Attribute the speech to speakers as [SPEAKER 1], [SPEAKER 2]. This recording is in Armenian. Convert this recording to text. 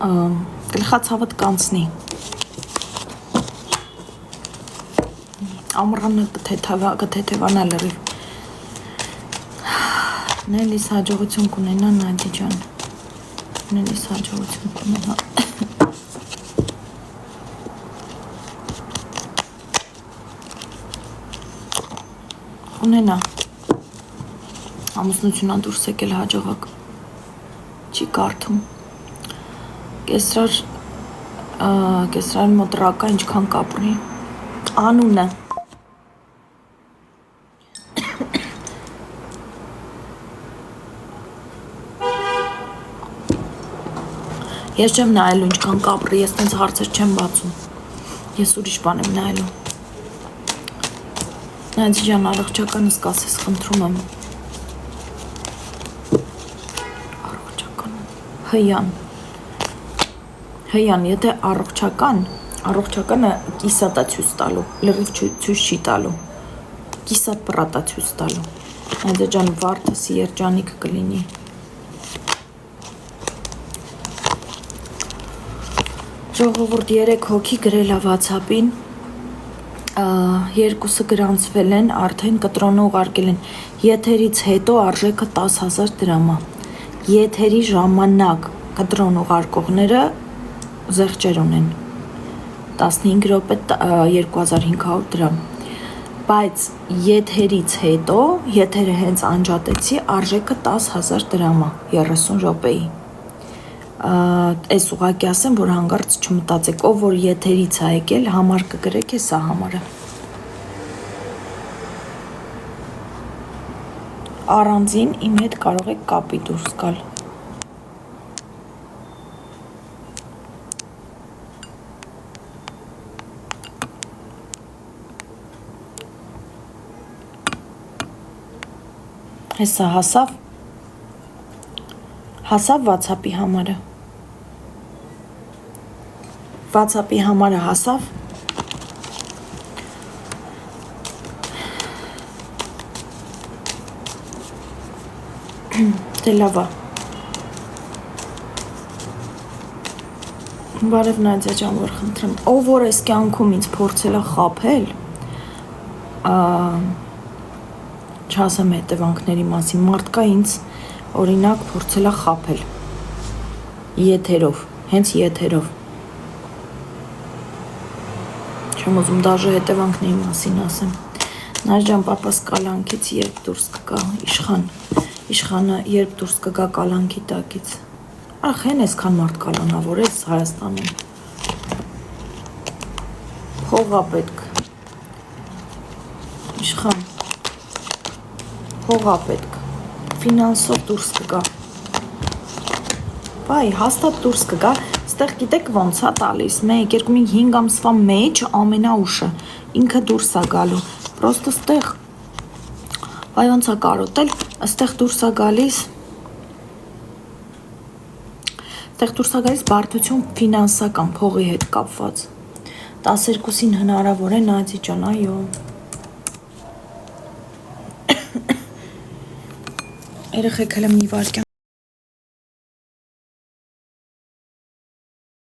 [SPEAKER 1] գլխացավդ կանցնի։ Ամռանը կթեթևանա լրիվ։ Նելիս հաջողություն կունենա Նադի ջան։ Նելիս հաջողություն կունենա։ Ունենա։ Ամուսնությունա դուրս եկել հաջողակ։ Չի կարդում։ Կեսրար մոտ ռակա ինչքան կապրի։ Անունը։ Ես չեմ նայելու ինչքան կապրի, ես տենց հարցեր չեմ բացում։ Ես ուրիշ բան եմ նայելու։ Նայեցի ջան, առողջականս կասես, խնդրում եմ։ Հյան, եթե առողջականը կիսատա ցույց տալու, լրիվ ցույց չի տալու, կիսատ պրատա ցույց տալու, այդ ջան վարդս երջանիկ կլինի, ժողովուրդ 3 հոգի գրել է WhatsApp-ին, երկուսը գրանցվել են, արդեն կտրոնը ուղարկել են, եթերից հետո արժեքը 10,000 դրամ է, եթերի ժամանակ կտրոն ուղարկողները զեղչեր ունեն 15 րոպե 2500 դրամ, բայց եթերից հետո, եթերը հենց անջատեցի, արժեքը 10,000 դրամ է 30 րոպեի, այս ուղղակի ասեմ, որ հանգարց չմտածեք, ով որ եթերից է եկել, համար կգրեք է սա համարը, առանձին իմ հետ կարող եք կապի դուրս գալ, հեսա հասավ WhatsApp-ի համարը, WhatsApp-ի համարը հասավ, դե լավա, բարև Նադյա ջան, որ խնդրեմ, ով որ այս կյանքում ինձ փորձել է խաբել, չասեմ հետևանքների մասին, մարդկա ինձ օրինակ փորձել է խաբել, եթերով, հենց եթերով, չեմ ուզում դաժե հետևանքների մասին ասեմ, Նադյա ջան, պապաս կալանքից երբ դուրս կգա, իշխանը երբ դուրս կգա կալանքի տակից, ախ են այսքան մարդ կալանավորեց Հայաստանում, փողա պետք, իշխան, փողա պետք, ֆինանսով դուրս կգա, բայ հաստատ դուրս կգա, ստեղ գիտեք ոնց է տալիս, 1, 2, 5 ամսվա մեջ ամենաուշը, ինքը դուրս է գալու, պրոստը ստեղ, բայ ոնց է կարոտել, ստեղ դուրս է գալիս բարդություն ֆինանսական փողի հետ կապված, 12-ին հնարավոր է Նադի ջան, այո, երեխեք հələ մի վարքյան